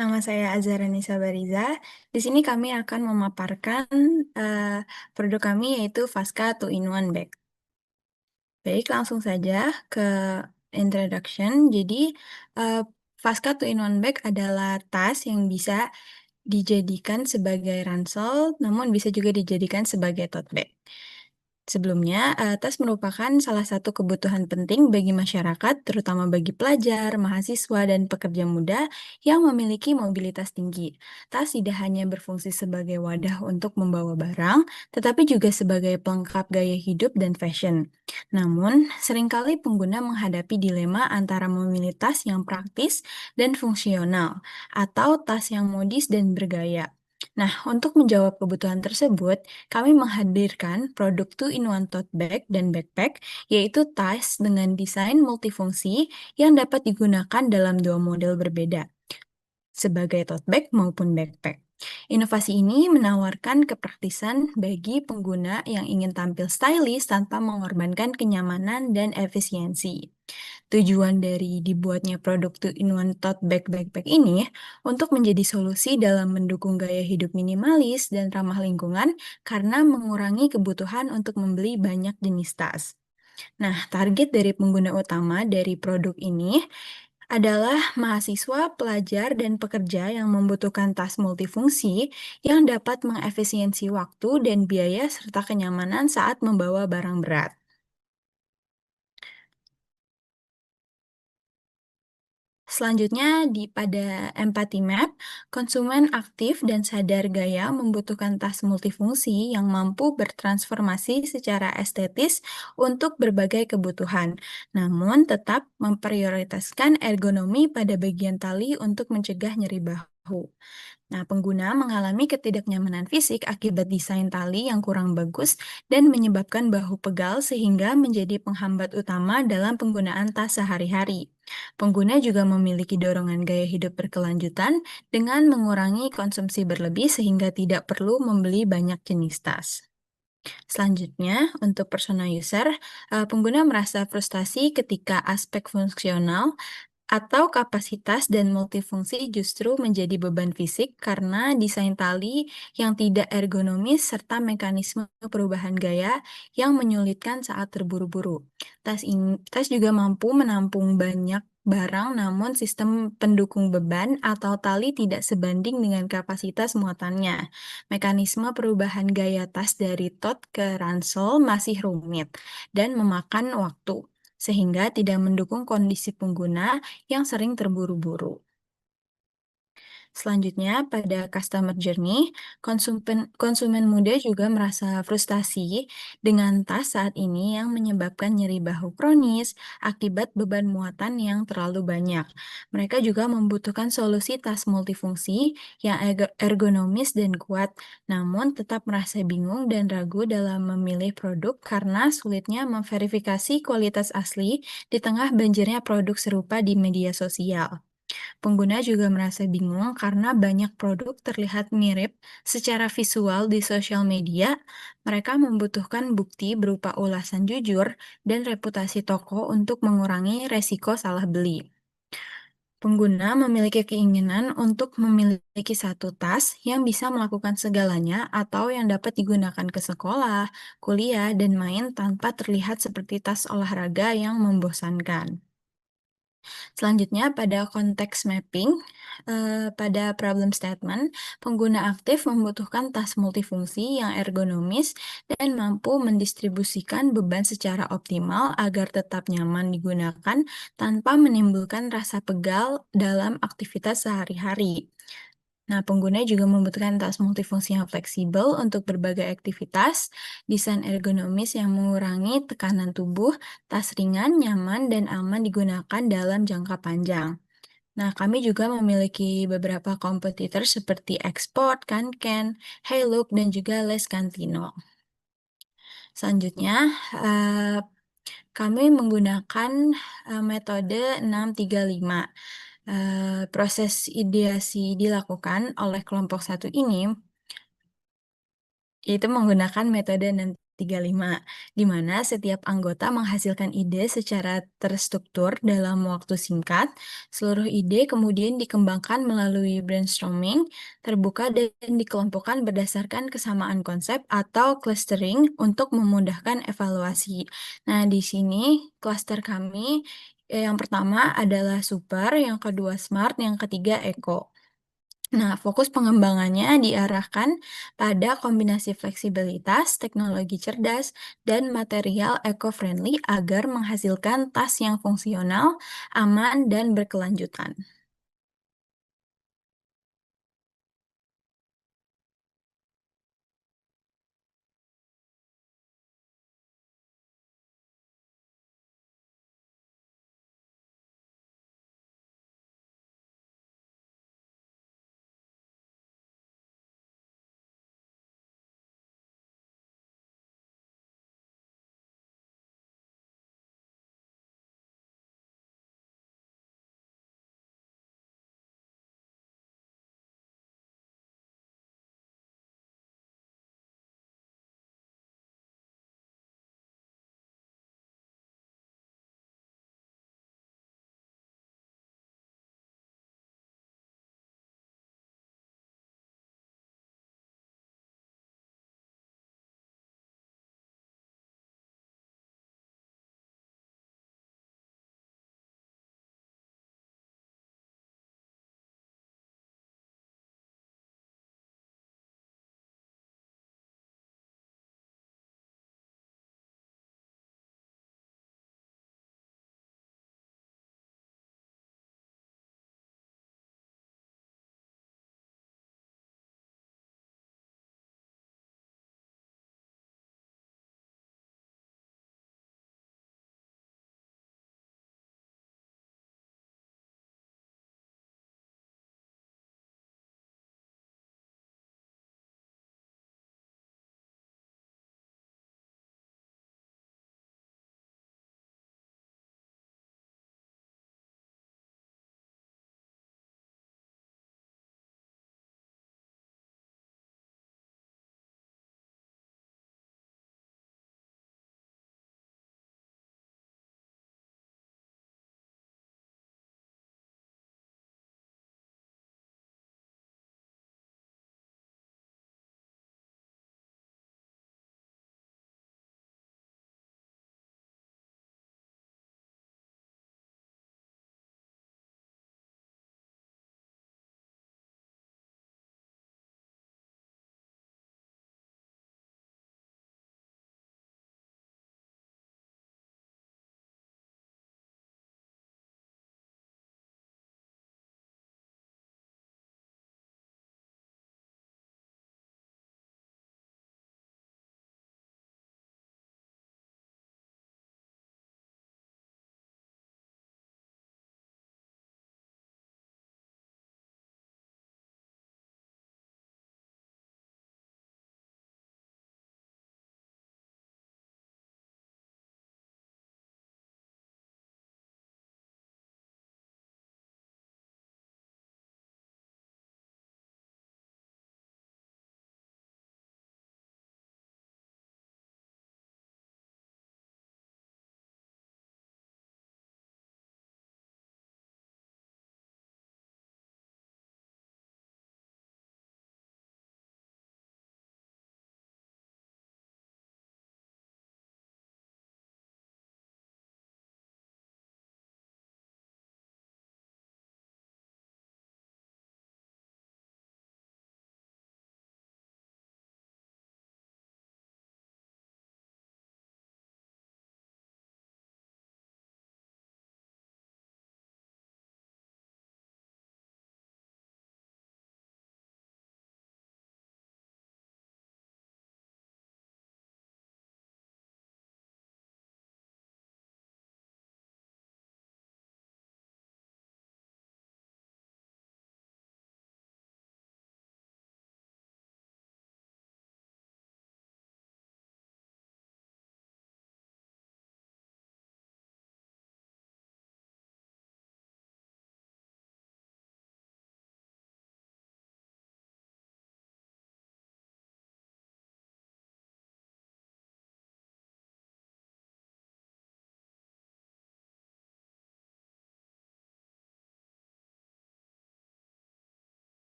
Nama saya Azharanisa Bariza. Di sini kami akan memaparkan produk kami yaitu Vaska 2-in-1 Bag. Baik, langsung saja ke introduction. Jadi, uh, Vaska 2-in-1 Bag adalah tas yang bisa dijadikan sebagai ransel, namun bisa juga dijadikan sebagai tote bag. Sebelumnya, tas merupakan salah satu kebutuhan penting bagi masyarakat, terutama bagi pelajar, mahasiswa, dan pekerja muda yang memiliki mobilitas tinggi. Tas tidak hanya berfungsi sebagai wadah untuk membawa barang, tetapi juga sebagai pelengkap gaya hidup dan fashion. Namun, seringkali pengguna menghadapi dilema antara memilih tas yang praktis dan fungsional, atau tas yang modis dan bergaya. Nah, untuk menjawab kebutuhan tersebut, kami menghadirkan produk two-in-one tote bag dan backpack, yaitu tas dengan desain multifungsi yang dapat digunakan dalam dua model berbeda, sebagai tote bag maupun backpack. Inovasi ini menawarkan kepraktisan bagi pengguna yang ingin tampil stylish tanpa mengorbankan kenyamanan dan efisiensi. Tujuan dari dibuatnya produk two-in-one tote bag backpack ini untuk menjadi solusi dalam mendukung gaya hidup minimalis dan ramah lingkungan karena mengurangi kebutuhan untuk membeli banyak jenis tas. Nah, target dari pengguna utama dari produk ini adalah mahasiswa, pelajar, dan pekerja yang membutuhkan tas multifungsi yang dapat mengefisiensi waktu dan biaya serta kenyamanan saat membawa barang berat. Selanjutnya, pada Empathy Map, konsumen aktif dan sadar gaya membutuhkan tas multifungsi yang mampu bertransformasi secara estetis untuk berbagai kebutuhan, namun tetap memprioritaskan ergonomi pada bagian tali untuk mencegah nyeri bahu. Nah, pengguna mengalami ketidaknyamanan fisik akibat desain tali yang kurang bagus dan menyebabkan bahu pegal sehingga menjadi penghambat utama dalam penggunaan tas sehari-hari. Pengguna juga memiliki dorongan gaya hidup berkelanjutan dengan mengurangi konsumsi berlebih sehingga tidak perlu membeli banyak jenis tas. Selanjutnya, untuk personal user, pengguna merasa frustasi ketika aspek fungsional atau kapasitas dan multifungsi justru menjadi beban fisik karena desain tali yang tidak ergonomis serta mekanisme perubahan gaya yang menyulitkan saat terburu-buru. Tas juga mampu menampung banyak barang namun sistem pendukung beban atau tali tidak sebanding dengan kapasitas muatannya. Mekanisme perubahan gaya tas dari tote ke ransel masih rumit dan memakan waktu sehingga tidak mendukung kondisi pengguna yang sering terburu-buru. Selanjutnya, pada customer journey, konsumen muda juga merasa frustasi dengan tas saat ini yang menyebabkan nyeri bahu kronis akibat beban muatan yang terlalu banyak. Mereka juga membutuhkan solusi tas multifungsi yang ergonomis dan kuat, namun tetap merasa bingung dan ragu dalam memilih produk karena sulitnya memverifikasi kualitas asli di tengah banjirnya produk serupa di media sosial. Pengguna juga merasa bingung karena banyak produk terlihat mirip secara visual di sosial media. Mereka membutuhkan bukti berupa ulasan jujur dan reputasi toko untuk mengurangi resiko salah beli. Pengguna memiliki keinginan untuk memiliki satu tas yang bisa melakukan segalanya atau yang dapat digunakan ke sekolah, kuliah, dan main tanpa terlihat seperti tas olahraga yang membosankan. Selanjutnya, pada konteks mapping, pada problem statement, pengguna aktif membutuhkan tas multifungsi yang ergonomis dan mampu mendistribusikan beban secara optimal agar tetap nyaman digunakan tanpa menimbulkan rasa pegal dalam aktivitas sehari-hari. Nah, pengguna juga membutuhkan tas multifungsi yang fleksibel untuk berbagai aktivitas, desain ergonomis yang mengurangi tekanan tubuh, tas ringan, nyaman, dan aman digunakan dalam jangka panjang. Nah, kami juga memiliki beberapa kompetitor seperti Export, Kanken, Heylook, dan juga Les Cantino. Selanjutnya, eh, kami menggunakan metode 635. Proses ideasi dilakukan oleh kelompok satu ini, yaitu menggunakan metode 4-3-5, di mana setiap anggota menghasilkan ide secara terstruktur dalam waktu singkat. Seluruh ide kemudian dikembangkan melalui brainstorming, terbuka dan dikelompokkan berdasarkan kesamaan konsep atau clustering untuk memudahkan evaluasi. Nah, di sini klaster kami yang pertama adalah super, yang kedua smart, yang ketiga eco. Nah, fokus pengembangannya diarahkan pada kombinasi fleksibilitas, teknologi cerdas, dan material eco-friendly agar menghasilkan tas yang fungsional, aman, dan berkelanjutan.